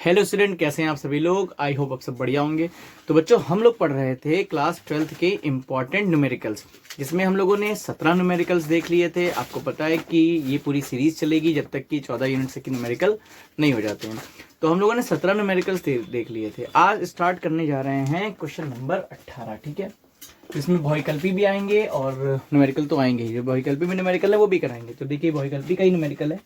Hello student, कैसे हैं आप सभी लोग। आई होप आप सब बढ़िया होंगे। तो बच्चों, हम लोग पढ़ रहे थे क्लास 12th के इम्पॉर्टेंट न्यूमेरिकल्स, जिसमें हम लोगों ने 17 न्यूमेरिकल्स देख लिए थे। आपको पता है कि ये पूरी सीरीज चलेगी जब तक कि 14 यूनिट से की न्यूमेरिकल नहीं हो जाते हैं। तो हम लोगों ने 17 न्यूमेरिकल्स देख लिए थे। आज स्टार्ट करने जा रहे हैं क्वेश्चन नंबर 18। ठीक है, तो इसमें बहुविकल्पी भी आएंगे और न्यूमेरिकल तो आएंगे ही। जो बहुविकल्पी में न्यूमेरिकल है वो भी कराएंगे। तो देखिए, बहुविकल्पी का ही न्यूमेरिकल है।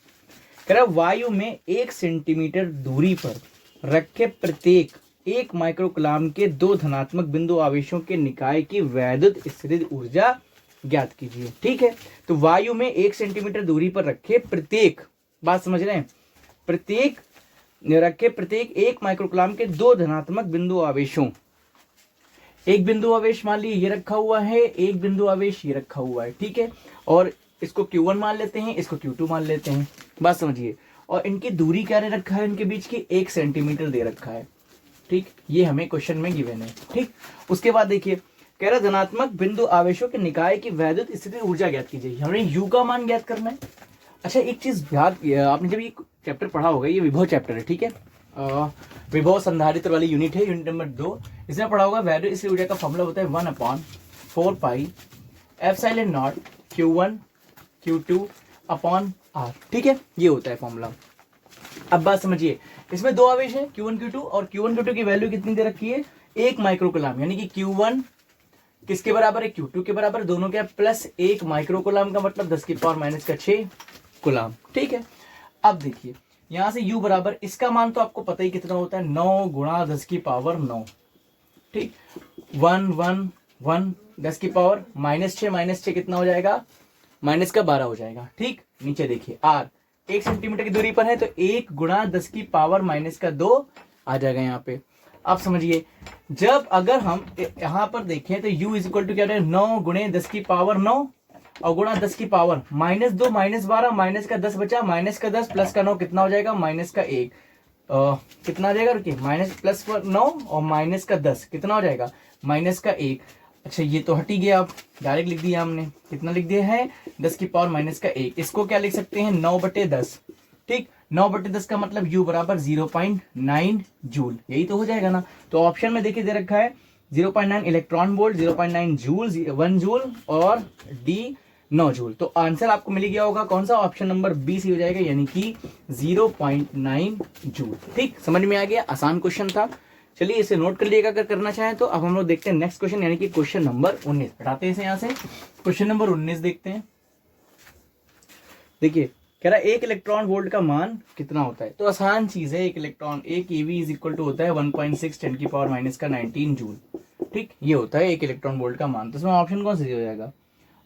कह रहा वायु में 1 सेंटीमीटर दूरी पर रखे प्रत्येक 1 माइक्रोकूलाम के 2 धनात्मक बिंदु आवेशों के निकाय की वैद्युत स्थितिज ऊर्जा ज्ञात कीजिए। ठीक है, तो वायु में 1 सेंटीमीटर दूरी पर रखे प्रत्येक, बात समझ रहे हैं, प्रत्येक 1 माइक्रोकूलाम के 2 धनात्मक बिंदु आवेशों, एक बिंदु आवेश मान लीजिए ये रखा हुआ है, एक बिंदु आवेश ये रखा हुआ है। ठीक है, और इसको Q1 मान लेते हैं, इसको Q2 मान लेते हैं। बात समझिए, और इनकी दूरी क्या दे रखा है, इनके बीच की 1 सेंटीमीटर दे रखा है। ठीक, ये हमें क्वेश्चन में गिवन है। ठीक, उसके बाद देखिए, कह रहा धनात्मक बिंदु आवेशों के निकाय की वैद्युत स्थिति ऊर्जा ज्ञात कीजिए। हमें U का मान ज्ञात करना है। अच्छा, एक चीज याद, आपने जब ये चैप्टर पढ़ा होगा, ये विभव चैप्टर है। ठीक है, विभव संधारित्र वाली यूनिट है, यूनिट नंबर 2। इसमें पढ़ा होगा वैद्युत स्थिति ऊर्जा का फॉर्मूला होता है 1/4 pi epsilon not Q1 Q2 upon R। ठीक है, ये होता है फॉर्मूला। अब बात समझिए, इसमें 2 आवेश है Q1 Q2, और Q1 Q2 की वैल्यू कितनी दे रखी है, 1 माइक्रोकूलाम, यानी कि Q1 किसके बराबर है, Q2 के बराबर, दोनों क्या प्लस 1 माइक्रोकूलाम का मतलब 10⁻⁻6 कूलाम। ठीक है, अब देखिए यहां से U बराबर, इसका मान तो आपको पता ही कितना होता है, 9 गुणा 10⁻9। ठीक, 1 1 1 10⁻6 -6 कितना हो जाएगा, -12 हो जाएगा। ठीक, नीचे देखिए R 1 सेंटीमीटर की दूरी पर है, तो 1 गुणा 10⁻2 आ जाएगा यहाँ पे। आप समझिए, जब अगर हम यहाँ पर देखें तो U इज इक्वल टू क्या है, 9 गुणे 10⁻9 और गुणा 10 की पावर -2 -12 -10 बचा, -10 प्लस का 9 कितना हो जाएगा, -1 कितना आ जाएगा, रुकिए, +9 और -10 कितना हो जाएगा, -1। अच्छा, ये तो हट ही गया, अब डायरेक्ट लिख दिया हमने, कितना लिख दिया है, 10⁻⁻1। इसको क्या लिख सकते हैं, 9/10। ठीक, 9/10 का मतलब U बराबर 0.9 जूल, यही तो हो जाएगा ना। तो ऑप्शन में देखिए दे रखा है 0.9 इलेक्ट्रॉन वोल्ट, 0.9 जूल, 1 जूल और D 9 जूल। तो आंसर आपको मिल गया होगा कौन सा, ऑप्शन नंबर बी सी हो जाएगा, यानी कि 0.9 जूल। ठीक, समझ में आ गया, आसान क्वेश्चन था। चलिए इसे नोट कर लीजिएगा अगर करना चाहें तो। अब हम लोग देखते हैं नेक्स्ट क्वेश्चन, यानी कि क्वेश्चन नंबर 19। हटाते हैं इसे यहां से, क्वेश्चन नंबर 19 देखते हैं। देखिए, कह रहा है 1 इलेक्ट्रॉन वोल्ट का मान कितना होता है। तो आसान चीज है, 1 electron 1 eV is equal to होता है 1.6 10⁻⁻19 जूल। ठीक, ये होता है 1 इलेक्ट्रॉन वोल्ट का मान। तो इसमें ऑप्शन कौन सी हो जाएगा,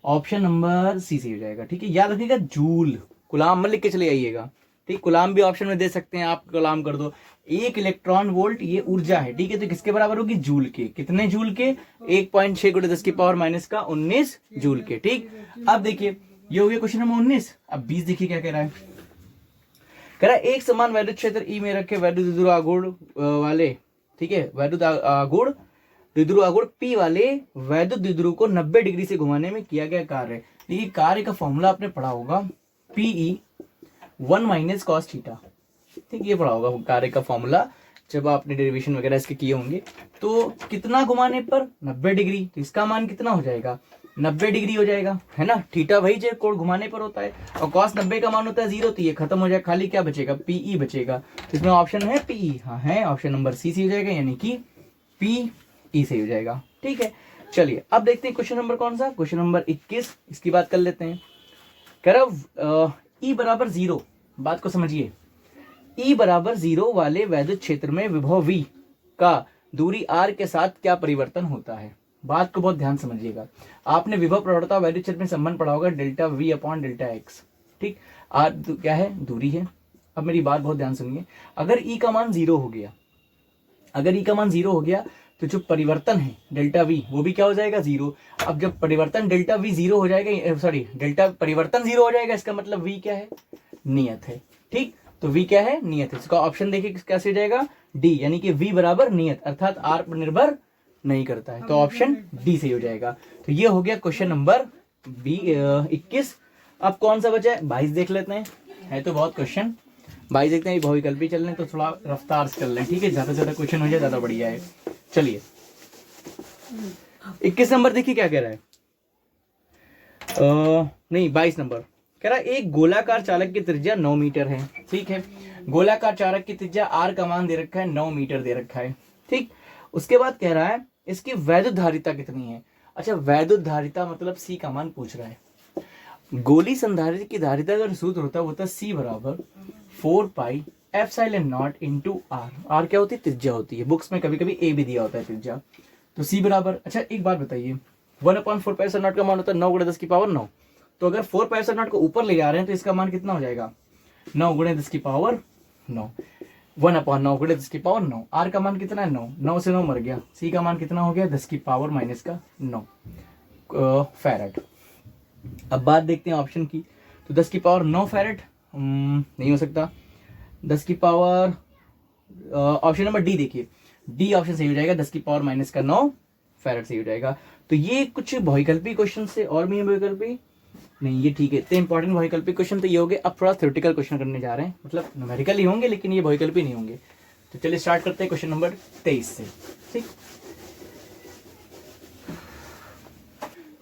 ऑप्शन नंबर सी हो जाएगा। ठीक है, याद रखिएगा जूल, गुलाम मत लिख के चले आइएगा। ठीक, गुलाम भी ऑप्शन में दे सकते हैं आप, गुलाम कर दो। 1 इलेक्ट्रॉन वोल्ट ये ऊर्जा है। ठीक है, तो किसके बराबर होगी, जूल के। कितने जूल के, 1.6 × 10⁻⁻19 जूल के। ठीक, अब देखिए ये हो गया क्वेश्चन नंबर 19। अब 20 देखिए क्या कह रहा है। कह रहा है एक समान वैद्युत क्षेत्र ई में रखे वैद्युत द्विध्रुव आघूर्ण वाले, ठीक है, वैद्युत आघूर्ण द्विध्रुव आघूर्ण P वाले वैद्युत द्विध्रुव को 90 डिग्री से घुमाने में किया गया कार्य। देखिए, कार्य का फॉर्मूला आपने पढ़ा होगा, PE 1 - cos थीटा। ठीक, ये पढ़ा होगा कार्य का फॉर्मूला, जब आपने डेरिवेशन वगैरह इसके किए होंगे। तो कितना घुमाने पर, 90 डिग्री, तो इसका मान कितना हो जाएगा, 90 डिग्री हो जाएगा, है ना। थीटा भाई जो कोण घुमाने पर होता है, और cos 90 का मान होता है 0, तो ये खत्म हो जाएगा, खाली क्या बचेगा, PE बचेगा। तो इसमें ऑप्शन है PE, हाँ है, ऑप्शन नंबर सी हो जाएगा, यानी कि PE से हो जाएगा। ठीक है, चलिए अब देखते हैं क्वेश्चन नंबर कौन सा, क्वेश्चन नंबर 21, इसकी बात कर लेते हैं। कह रहा E बराबर 0, बात को समझिए, E बराबर 0 वाले वैद्युत क्षेत्र में विभव V का दूरी R के साथ क्या परिवर्तन होता है। बात को बहुत ध्यान समझिएगा। आपने विभव प्रवणता वैद्युत क्षेत्र में संबंध पढ़ा होगा, delta V upon delta x. ठीक, R क्या है, दूरी है। अब मेरी बात बहुत ध्यान सुनिए, अगर E का मान 0 हो गया, अगर E का मान 0 हो गया, तो जो परिवर्तन है डेल्टा V वो भी क्या हो जाएगा, 0। अब जब परिवर्तन डेल्टा V 0 हो जाएगा, सॉरी डेल्टा परिवर्तन 0 हो जाएगा, इसका मतलब V क्या है, नियत है। ठीक, तो V क्या है, नियत है। इसका ऑप्शन देखिए कैसे हो जाएगा, D, यानी कि V बराबर नियत, अर्थात R पर निर्भर नहीं करता है। तो ऑप्शन D सही हो जाएगा। तो ये हो गया क्वेश्चन नंबर 21। अब कौन सा बचा है, 22 देख लेते हैं, है तो बहुत क्वेश्चन। 22 देखते हैं, बहुविकल्पी चल रहे हैं तो थोड़ा रफ्तार से चल रहे हैं, ठीक है, ज़्यादा से ज़्यादा क्वेश्चन हो जाए ज़्यादा बढ़िया है। चलिए 21 नंबर देखिए क्या कह रहा है। नहीं 22 नंबर कह रहा है एक गोलाकार चालक की त्रिज्या 9 मीटर है, ठीक है, गोलाकार चालक की त्रिज्या r का मान दे रखा है 9 मीटर दे रखा है, ठीक। उसके बाद कह रहा है इसकी वैद्युत धारिता कितनी है। अच्छा वैद्युत धारिता मतलब C का मान पूछ रहा है। गोली संधारित्र की धारिता अगर सूत्र होता है वो होता है C बराबर 4 pi epsilon not into r क्या होती है, त्रिज्या होती है, बुक्स में कभी कभी a भी दिया होता है त्रिज्या, तो C बराबर। अच्छा एक बात बताइए 1/4 पाई एप्सिलॉन नॉट का मान होता है 9 × 10 की पावर 9, तो अगर 4 पाई एप्सिलॉन नॉट को ऊपर ले जा रहे हैं तो इसका मान कितना हो जाएगा 9 × 10 की पावर 9, 1/9 × 10 की पावर 9, r का मान कितना है 9, 9 से 9 मर गया, C का मान कितना हो गया 10 की पावर -9 फैरेड। अब बात देखते हैं ऑप्शन की, तो 10 की पावर 9 फैरेड नहीं हो सकता, 10 की पावर ऑप्शन नंबर डी देखिए, डी ऑप्शन सही हो जाएगा, 10 की पावर -9 फैरेड सही हो जाएगा। तो ये कुछ बहुविकल्पी क्वेश्चन से और भी है बहुविकल्पी नहीं, ये ठीक है, इतने इंपॉर्टेंट बहुविकल्पी क्वेश्चन तो ये हो गए। अब थोड़ा थ्योरेटिकल क्वेश्चन करने जा रहे हैं, मतलब न्यूमेरिकल ही होंगे लेकिन ये बहुविकल्पी नहीं होंगे। तो चलिए स्टार्ट करते हैं क्वेश्चन नंबर 23 से, ठीक।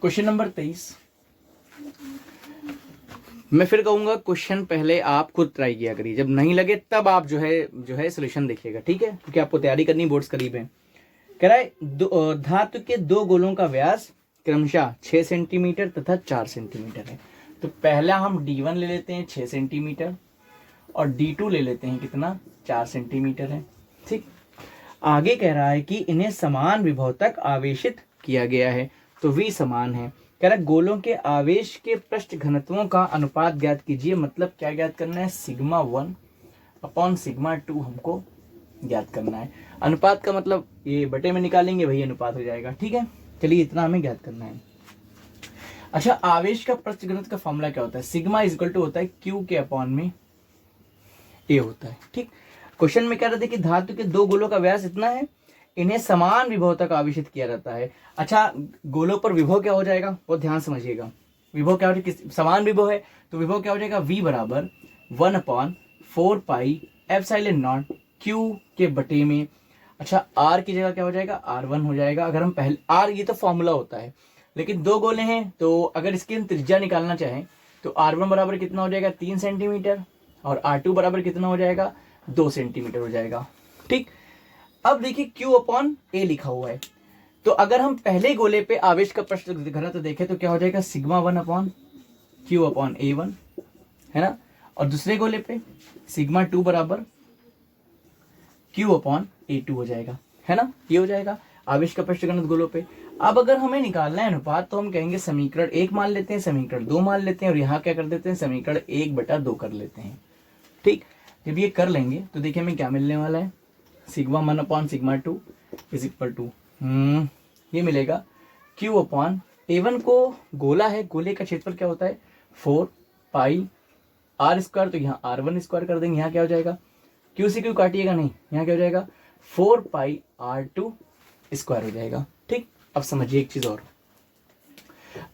क्वेश्चन नंबर 23 मैं फिर कहूंगा क्वेश्चन पहले आप खुद ट्राई किया करिए, जब नहीं लगे तब आप जो है सोल्यूशन देखिएगा, ठीक है, क्योंकि आपको तैयारी करनी, बोर्ड्स करीब है। कह रहा है धातु के दो गोलों का व्यास क्रमशः 6 सेंटीमीटर तथा 4 सेंटीमीटर है। तो पहला हम D1 ले लेते हैं 6 सेंटीमीटर और D2 ले लेते हैं कितना 4 सेंटीमीटर है, ठीक। आगे कह रहा है कि इन्हें समान विभव तक आवेशित किया गया है, तो V समान है। कह रहा है गोलों के आवेश के पृष्ठ घनत्वों का अनुपात ज्ञात कीजिए, मतलब क्या ज्ञात करना है σ1/σ2 हमको ज्ञात करना है। अनुपात का मतलब ये बटे में निकालेंगे वही अनुपात हो जाएगा, ठीक है। चलिए इतना हमें ज्ञात करना है। अच्छा आवेश का पृष्ठ घनत्व का फॉर्मूला क्या होता है, सिग्मा इक्वल टू होता है Q के अपॉन में A होता है, ठीक। क्वेश्चन में कह रहे थे कि धातु के दो गोलों का व्यास इतना है, इन्हें समान विभव तक आवेशित किया जाता है। अच्छा गोलों पर विभव क्या हो जाएगा, बहुत ध्यान समझिएगा, विभव क्या हो जाएगा, समान विभव है तो विभव क्या हो जाएगा V बराबर 1/4 पाई एप्सिलॉन नॉट Q के बटे में। अच्छा R की जगह क्या हो जाएगा R1 हो जाएगा। अगर हम पहले R ये तो फॉर्मूला होता है, लेकिन दो गोले हैं तो अगर इसकी हम त्रिज्या निकालना चाहें तो R1 बराबर कितना हो जाएगा 3 सेंटीमीटर और R2 बराबर कितना हो जाएगा 2 सेंटीमीटर हो जाएगा, ठीक। अब देखिए Q/A लिखा हुआ है, तो अगर हम पहले गोले पे आवेश का पृष्ठ घनत्व देखें तो क्या हो जाएगा σ1/Q/A1 है ना, और दूसरे गोले पे σ2 बराबर Q/A2 हो जाएगा, है ना, ये हो जाएगा आवेश का पृष्ठ घनत्व गोलों पे। अब अगर हमें निकालना है अनुपात तो हम कहेंगे समीकरण 1 मान लेते हैं, समीकरण 2 मान लेते हैं और यहाँ क्या कर देते हैं समीकरण 1/2 कर लेते हैं, ठीक। जब ये कर लेंगे तो देखिए हमें क्या मिलने वाला है, σ1/σ2 इज इक्वल टू ये मिलेगा Q/A1 को गोला है, गोले का क्षेत्रफल क्या होता है 4 पाई r², तो यहाँ r1² कर देंगे, यहाँ क्या हो जाएगा Q से Q काटिएगा नहीं, यहाँ क्या हो जाएगा 4 पाई r2² हो जाएगा, ठीक। अब समझिए एक चीज और,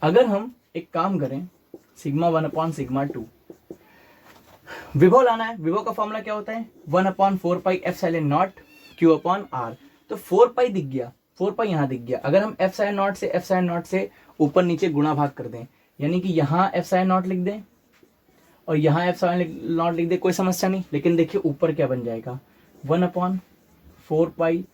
अगर हम एक काम करें σ1/σ2 विभव लाना है, विभव का फॉर्मूला क्या होता है 1/4 पाई एप्सिलॉन नॉट Q/R, तो 4 पाई दिख गया, 4 पाई यहाँ दिख गया। अगर हम एप्सिलॉन नॉट से ऊपर नीचे गुणा भाग कर दें, यानी कि यहाँ एप्सिलॉन नॉट लिख दें और यहाँ एप्सिलॉन नॉट लिख दें, कोई समस्या नहीं। लेकिन देखिए ऊपर क्या बन जाएगा 1/4 पाई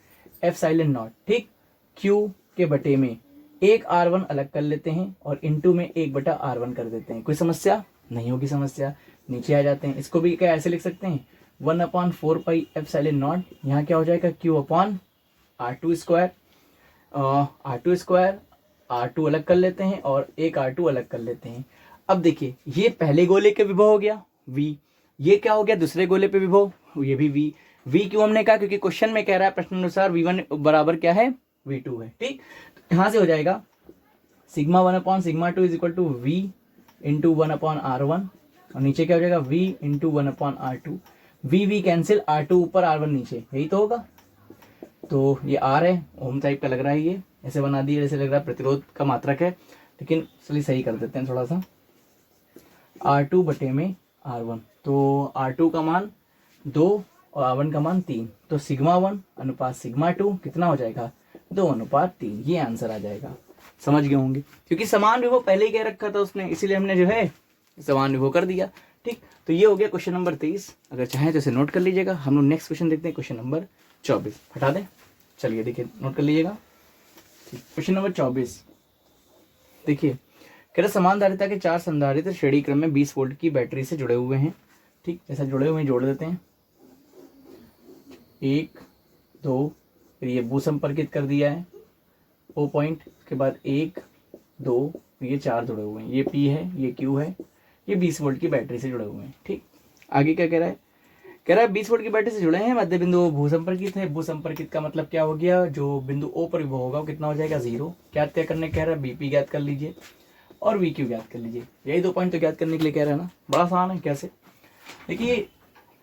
एप्सिलॉन नॉट, ठीक, Q के बटे में एक R1 अलग कर लेते हैं और इनटू में 1/R1 कर देते हैं, कोई समस्या नहीं होगी। समस्या नीचे आ जाते हैं, इसको भी क्या ऐसे लिख सकते हैं 1/4 पाई एप्सिलॉन नॉट, यहाँ क्या हो जाएगा Q/R2², R2 अलग कर लेते हैं और एक R2 अलग कर लेते हैं। अब देखिए ये पहले गोले के विभव हो गया V, ये क्या हो गया दूसरे गोले पे विभव, ये भी V क्यों हमने कहा क्योंकि क्वेश्चन में कह रहा है प्रश्न अनुसार V1 बराबर क्या है V2 है, ठीक। यहाँ से हो जाएगा σ1/σ2 is equal to V into 1/R1 और नीचे क्या हो जाएगा V into 1/R2, V cancel, R2 ऊपर R1 नीचे, यही तो होगा। तो ये R है, ओम टाइप का लग रहा है, ये ऐसे बना दिए जैसे लग रहा है प्रतिरोध का मात्रक है, लेकिन चलिए सही कर देते हैं थोड़ा सा, R2 बटे में R1, तो R2 का मान 2 और R1 का मान 3, तो सिग्मा 1 अनुपात सिग्मा 2 कितना हो जाएगा 2:3। ये आंसर आ जाएगा। समझ गए होंगे, क्योंकि समान विभव पहले ही कह रखा था उसने, इसीलिए हमने जो है समान विभव कर दिया। ठीक, तो ये हो गया क्वेश्चन नंबर 23। अगर चाहें तो इसे नोट कर लीजिएगा। हम लोग नेक्स्ट क्वेश्चन देखते हैं, क्वेश्चन नंबर 24। हटा दें, चलिए देखिए नोट कर लीजिएगा। क्वेश्चन नंबर 24 देखिए, कह रहा समान धारिता के 4 संधारित्र श्रेणी क्रम में 20 वोल्ट की बैटरी से जुड़े हुए हैं। ठीक, जैसा जुड़े हुए हैं जोड़ देते हैं। 1 2, फिर ये भू संपर्कित कर दिया है O पॉइंट, उसके बाद 1 2, ये 4 जुड़े हुए हैं। ये P है, ये Q है, ये 20 वोल्ट की बैटरी से जुड़े हुए हैं। ठीक, आगे क्या कह रहा है, कह रहा है 20 वोल्ट की बैटरी से जुड़े हैं, मध्य बिंदु भू संपर्कित है। भू संपर्कित का मतलब क्या हो गया, जो बिंदु O पर विभव होगा वो कितना हो जाएगा 0। क्या तय करने कह रहा है, BP ज्ञात कर लीजिए और VQ ज्ञात कर लीजिए। यही 2 पॉइंट तो ज्ञात करने के लिए कह रहा है ना, बड़ा आसान है। कैसे, देखिए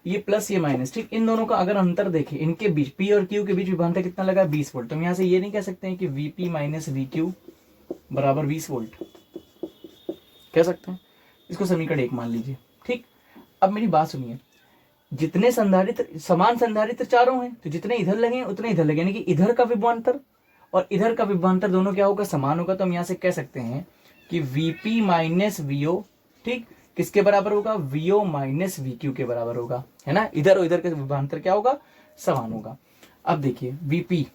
ये प्लस ये माइनस, ठीक, इन दोनों का अगर अंतर देखें, इनके बीच P और Q के बीच विभवांतर कितना लगा 20 वोल्ट। तो हम यहाँ से ये नहीं कह सकते हैं कि VP माइनस VQ बराबर 20 वोल्ट, कह सकते हैं। इसको समीकरण 1 मान लीजिए। ठीक, अब मेरी बात सुनिए, जितने संधारित्र समान संधारित्र चारों हैं, तो जितने इधर लगे उतने इधर लगे, यानी कि इधर का विभवांतर और इधर का विभवांतर दोनों क्या होगा, समान होगा। तो हम यहाँ से कह सकते हैं कि VP माइनस VO, ठीक, किसके बराबर होगा, VO माइनस VQ के बराबर होगा, है ना। इधर और इधर का विभवांतर क्या होगा, समान होगा। अब देखिए VP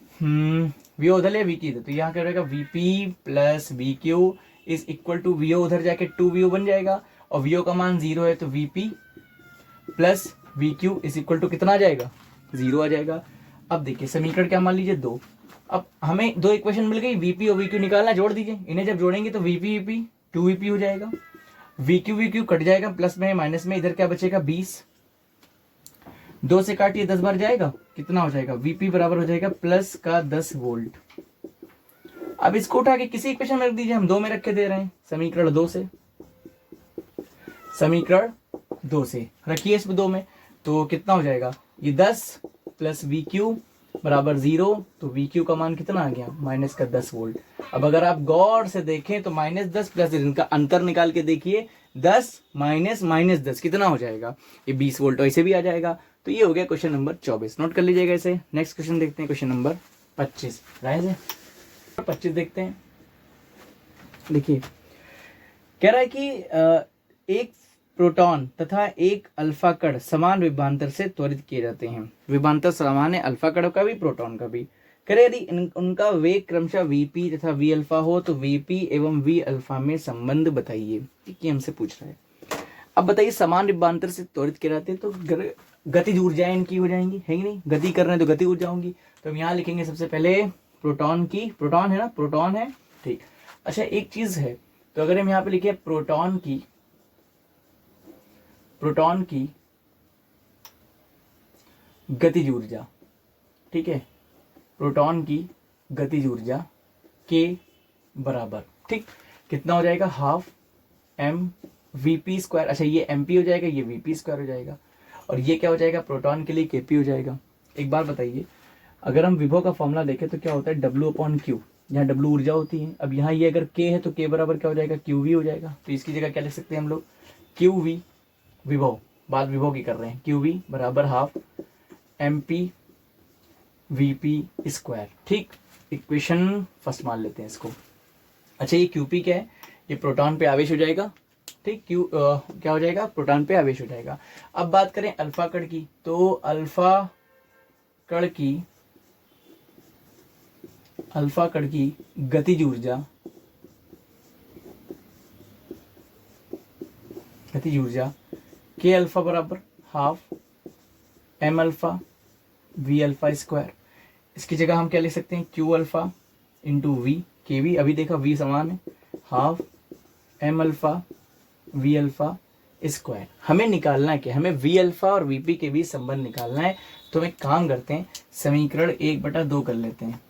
VO उधर है, VQ इधर, तो यहाँ क्या रहेगा VP plus VQ is equal to VO उधर जाके 2VO बन जाएगा, और VO का मान 0 है, तो VP plus VQ is equal to कितना आ जाएगा 0 आ जाएगा। अब देखिए समीकरण क्या मान लीजिए 2। अब हमें 2 इक्वेशन मिल गई, VP और VQ निकालना, जोड़ दीजिए। इन्हें जब जोड़ेंगे तो VP VP 2VP हो जाएगा, VQ VQ कट जाएगा, प्लस में माइनस में, इधर क्या बचेगा 20, 2 से काटिए 10 बार जाएगा, कितना हो जाएगा VP बराबर हो जाएगा प्लस का 10 वोल्ट। अब इसको उठा के किसी इक्वेशन में रख दीजिए, हम 2 में रख के दे रहे हैं, समीकरण 2 से, समीकरण 2 से रखिए इस 2 में, तो कितना हो जाएगा, ये 10 प्लस VQ बराबर 0, तो VQ का मान कितना आ गया माइनस का 10 वोल्ट। अब अगर आप गौर से देखें तो -10 प्लस इनका अंतर निकाल के देखिए, 10 माइनस -10 कितना हो जाएगा, ये 20 वोल्ट, ऐसे भी आ जाएगा। तो ये हो गया क्वेश्चन नंबर 24, नोट कर लीजिएगा इसे। नेक्स्ट क्वेश्चन देखते हैं, क्वेश्चन नंबर 25 राइट है, 25 देखते हैं। देखिए कह रहा है कि एक प्रोटॉन तथा एक अल्फा कण समान विभवांतर से त्वरित किए जाते हैं। विभवांतर समान है अल्फा कण का भी प्रोटॉन का भी। करे यदि उनका वेग क्रमशः Vp तथा V अल्फा हो तो Vp एवं V अल्फा में संबंध बताइए। ये हमसे पूछ रहा है। अब बताइए समान विभवांतर से त्वरित किए जाते हैं तो गतिज ऊर्जाएं इनकी हो जाएंगी, है ही नहीं, गति कर रहे हैं तो गति ऊर्जा होंगी। तो हम यहाँ लिखेंगे सबसे पहले प्रोटॉन की, प्रोटॉन है ना, प्रोटॉन है, ठीक। अच्छा एक चीज है, तो अगर हम यहाँ पे लिखे प्रोटॉन की गतिज ऊर्जा, ठीक है, प्रोटॉन की गतिज ऊर्जा के बराबर, ठीक, कितना हो जाएगा 12 mVp²। अच्छा ये mp हो जाएगा, ये Vp² हो जाएगा, और ये क्या हो जाएगा प्रोटॉन के लिए Kp हो जाएगा। एक बार बताइए, अगर हम विभव का फॉर्मूला देखें तो क्या होता है W/Q, यहाँ W ऊर्जा होती है। अब यहाँ ये अगर K है तो K बराबर क्या हो जाएगा QV हो जाएगा। तो इसकी जगह क्या लिख सकते हैं हम लोग, QV विभव, बात विभव की कर रहे हैं, QV बराबर 12 mp Vp², ठीक। इक्वेशन फर्स्ट मान लेते हैं इसको। अच्छा ये QP क्या है, ये प्रोटॉन पे आवेश हो जाएगा, ठीक, क्या हो जाएगा प्रोटॉन पे आवेश हो जाएगा। अब बात करें अल्फा कण की, तो अल्फा कण की गतिज ऊर्जा K अल्फा बराबर 12 m अल्फा V अल्फा²। इसकी जगह हम क्या लिख सकते हैं Q alpha into V KV, अभी देखा V समान है, 12 m अल्फा V अल्फा²। हमें निकालना है कि हमें V अल्फा और Vp के बीच संबंध निकालना है। तो हम एक काम करते हैं, समीकरण 1/2 कर लेते हैं,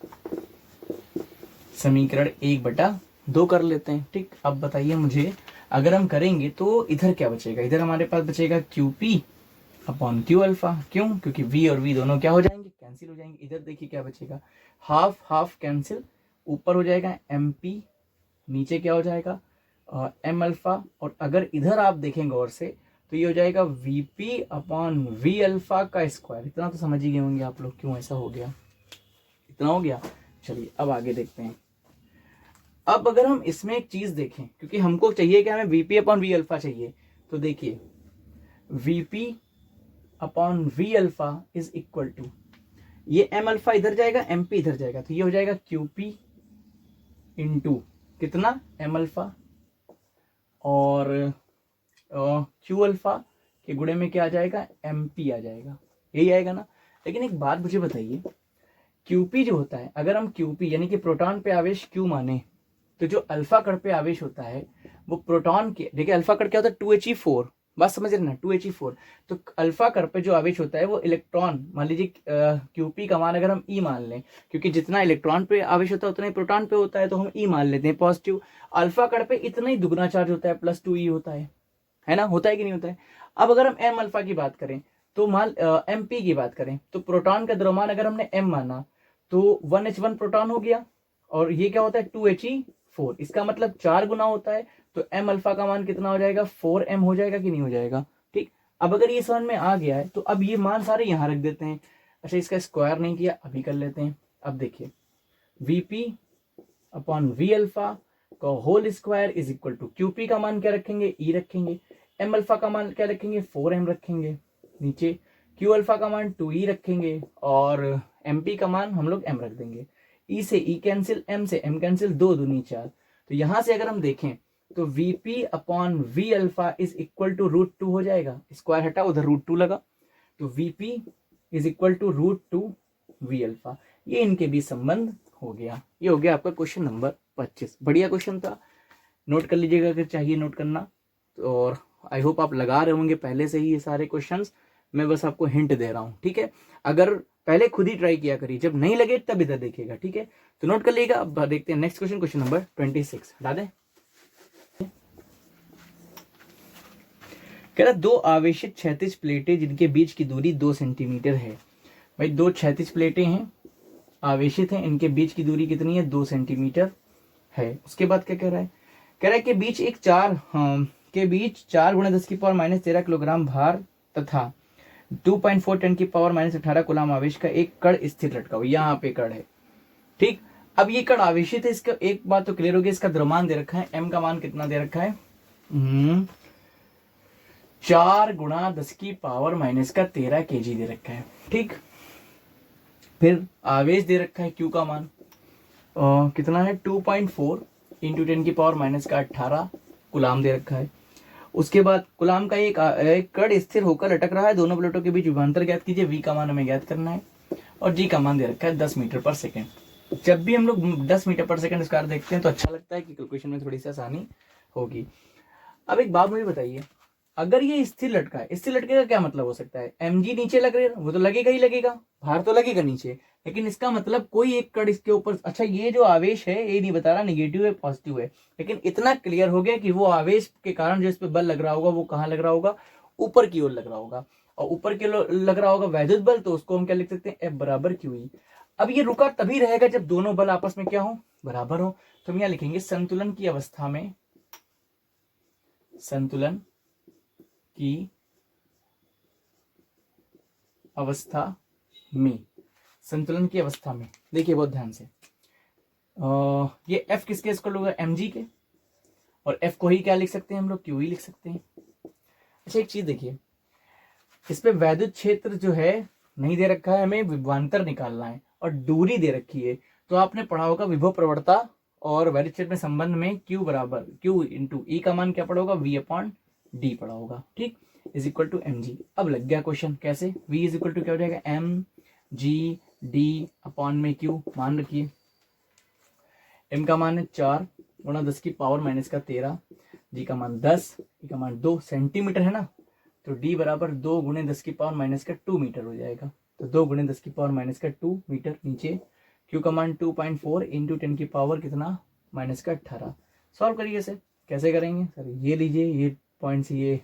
समीकरण 1/2 कर लेते हैं, ठीक। अब बताइए मुझे, अगर हम करेंगे तो इधर क्या बचेगा, इधर हमारे पास बचेगा QP/Q अल्फा। क्यों, क्योंकि V और V दोनों क्या हो जाएंगे, कैंसिल हो जाएंगे। इधर देखिए क्या बचेगा, हाफ कैंसिल, ऊपर हो जाएगा MP, नीचे क्या हो जाएगा M अल्फा। और अगर इधर आप देखें गौर से तो ये हो जाएगा वीपी अपॉन वी अल्फा का स्क्वायर। इतना तो समझ ही गए होंगे आप लोग क्यों ऐसा हो गया, इतना हो गया। चलिए अब आगे देखते हैं। अब अगर हम इसमें एक चीज देखें, क्योंकि हमको चाहिए कि हमें वीपी अपॉन वी अल्फा चाहिए, तो देखिए VP upon V alpha is equal to, ये एम अल्फा इधर जाएगा, एम पी इधर जाएगा, तो ये हो जाएगा क्यूपी इंटू कितना एम अल्फा और क्यू अल्फा के गुणे में क्या आ जाएगा, एम पी आ जाएगा, यही आएगा ना। लेकिन एक बात मुझे बताइए, क्यूपी जो होता है, अगर हम क्यूपी यानी कि प्रोटॉन पे आवेश क्यू माने, तो जो अल्फा कण पे आवेश होता है वो प्रोटॉन के, देखिए अल्फा कण क्या होता है 2He4, बात समझ रहे ना, 2He4। तो अल्फा कण पे जो आवेश होता है वो इलेक्ट्रॉन, मान लीजिए क्यूपी का मान अगर हम ई मान लें, क्योंकि जितना इलेक्ट्रॉन पे आवेश होता है उतना ही प्रोटॉन पे होता है, तो हम ई मान लेते हैं पॉजिटिव। अल्फा कण पे इतना ही दुगना चार्ज होता है, +2E होता है ना, होता है कि नहीं होता है। अब अगर हम एम अल्फा की बात करें, तो मान एम पी की बात करें, तो प्रोटॉन का द्रव्यमान अगर हमने एम माना तो 1H1 प्रोटॉन हो गया, और ये क्या होता है 2He4, इसका मतलब 4 गुना होता है, तो एम अल्फा का मान कितना हो जाएगा 4m हो जाएगा कि नहीं हो जाएगा। ठीक, अब अगर ये समझ में आ गया है तो अब ये मान सारे यहां रख देते हैं। अच्छा, इसका स्क्वायर नहीं किया, अभी कर लेते हैं। अब देखिए वीपी अपॉन वी अल्फा का whole square is equal to, QP का मान क्या रखेंगे, ई रखेंगे, एम अल्फा का मान क्या रखेंगे 4m रखेंगे, नीचे क्यू अल्फा का मान 2E रखेंगे, और एमपी का मान हम लोग m रख देंगे। ई से ई कैंसिल, एम से एम कैंसिल, 2 दूनी 4। तो यहां से अगर हम देखें तो VP upon V alpha is equal to √2 हो जाएगा, स्क्वायर हटा उधर √2 लगा, तो VP is equal to √2 V alpha. ये इनके बीच संबंध हो गया। ये हो गया आपका क्वेश्चन नंबर 25। बढ़िया क्वेश्चन था, नोट कर लीजिएगा अगर चाहिए नोट करना। और आई होप आप लगा रहे होंगे पहले से ही ये सारे क्वेश्चंस, मैं बस आपको हिंट दे रहा हूँ, ठीक है। अगर पहले खुद ही ट्राई किया करिए, जब नहीं लगे तब इधर देखिएगा, ठीक है। तो नोट कर लीजिएगा। अब देखते हैं नेक्स्ट क्वेश्चन, क्वेश्चन नंबर 26। हटा दें। कह रहा दो आवेशित क्षैतिज प्लेटें जिनके बीच की दूरी 2 सेंटीमीटर है। भाई दो क्षैतिज प्लेटें हैं, आवेशित हैं, इनके बीच की दूरी कितनी है 2 सेंटीमीटर है। उसके बाद क्या कह रहा है, कह रहा है कि बीच एक 4 के बीच 4 × 10⁻13 किलोग्राम भार तथा 2.4 टन की पावर -18 कूलाम आवेश का एक कण स्थिर लटका हुआ, यहाँ पे कण है, ठीक। अब ये कण आवेशित है, इसका एक बात तो क्लियर हो गई, इसका द्रव्यमान दे रखा है, m का मान कितना दे रखा है 4 × 10⁻13 kg दे रखा है, ठीक। फिर आवेश दे रखा है q का मान कितना है 2.4 × 10⁻18 कूलाम दे रखा है। उसके बाद कूलाम का एक कण स्थिर होकर लटक रहा है, दोनों प्लेटों के बीच विभवांतर ज्ञात कीजिए, v का मान हमें ज्ञात करना है, और g का मान दे रखा है 10 मीटर पर सेकेंड। जब भी हम लोग 10 मीटर पर सेकेंड स्क्वायर देखते हैं तो अच्छा लगता है कि कैलकुलेशन में थोड़ी सी आसानी होगी। अब एक बात मुझे बताइए, अगर ये स्थिर लटका है, स्थिर लटके का क्या मतलब हो सकता है, mg नीचे लग रहा है, वो तो लगेगा ही लगेगा, भार तो लगेगा नीचे, लेकिन इसका मतलब कोई एक कण इसके ऊपर, अच्छा ये जो आवेश है ये नहीं बता रहा निगेटिव है पॉजिटिव है, लेकिन इतना क्लियर हो गया कि वो आवेश के कारण जो इस पे बल लग रहा होगा वो कहाँ लग रहा होगा, ऊपर की ओर लग रहा होगा, और ऊपर की ओर लग रहा होगा वैद्युत बल, तो उसको हम क्या लिख सकते हैं F बराबर QE। अब ये रुका तभी रहेगा जब दोनों बल आपस में क्या हो, बराबर हो। तो हम यहाँ लिखेंगे संतुलन की अवस्था में, संतुलन की अवस्था में, संतुलन की अवस्था में, देखिए बहुत ध्यान से, ये F किसके इक्वल होगा mg के, और F को ही क्या लिख सकते हैं हम लोग QE लिख सकते हैं। अच्छा एक चीज देखिए, इस पे वैद्युत क्षेत्र जो है नहीं दे रखा है, हमें विभवांतर निकालना है, और दूरी दे रखी है, तो आपने पढ़ा होगा विभव प्रवणता और वैद्युत क्षेत्र में संबंध में Q बराबर Q इंटू E का मान क्या पड़ा होगा V/D पड़ा होगा, ठीक, इज इक्वल टू mg। अब लग गया क्वेश्चन, कैसे V इज इक्वल टू क्या हो जाएगा mg/d में Q, मान रखिए m का मान है 4 × 10⁻13, g का मान 10, e का मान 2 सेंटीमीटर है ना, तो d बराबर 2 × 10⁻2 मीटर हो जाएगा, तो 2 × 10⁻2 मीटर, नीचे q का मान 2.4 × 10 की पावर कितना -18। सॉल्व करिए इसे, कैसे करेंगे सर, ये लीजिए, ये पॉइंट से ये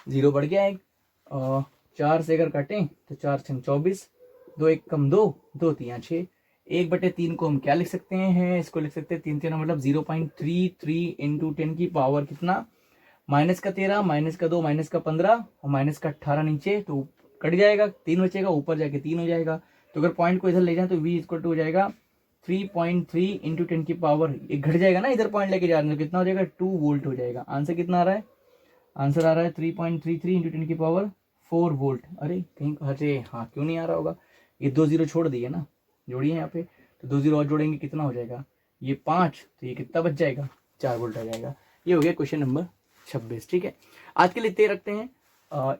0 बढ़ गया एक, और 4 से अगर काटें तो 4 × 24, 2 1 कम 2, 2 3 6, 1/3 को हम क्या लिख सकते हैं, इसको लिख सकते हैं 3 3 मतलब 0.33 × 10 की पावर कितना माइनस का 13, माइनस का 2, माइनस का 15 और माइनस का 18 नीचे, तो कट जाएगा, 3 बचेगा, ऊपर जाके 3 हो जाएगा। तो अगर पॉइंट को इधर ले जाए तो v इक्वल टू हो जाएगा 3.3 इंटू 10 की पावर, ये घट जाएगा ना, इधर पॉइंट लेके जा रहे हैं तो कितना हो जाएगा 2 वोल्ट हो जाएगा। आंसर कितना आ रहा है? आंसर आ रहा है 3.33 इंटू 10 की पावर 4 वोल्ट। अरे कहीं, अरे हाँ क्यों नहीं आ रहा होगा, ये 2 जीरो छोड़ दिए ना, जोड़िए यहाँ पे, तो 2 जीरो और जोड़ेंगे कितना हो जाएगा, ये 5, तो ये कितना बच जाएगा, 4 वोल्ट आ जाएगा। ये हो गया क्वेश्चन नंबर 26। ठीक है, आज के लिए इतने रखते हैं।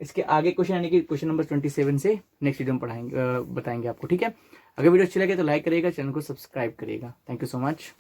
इसके आगे क्वेश्चन यानी कि क्वेश्चन नंबर 27 से नेक्स्ट वीडियो में पढ़ाएंगे, बताएंगे आपको। ठीक है, अगर वीडियो अच्छी लगे तो लाइक करिएगा, चैनल को सब्सक्राइब करिएगा। Thank you so much.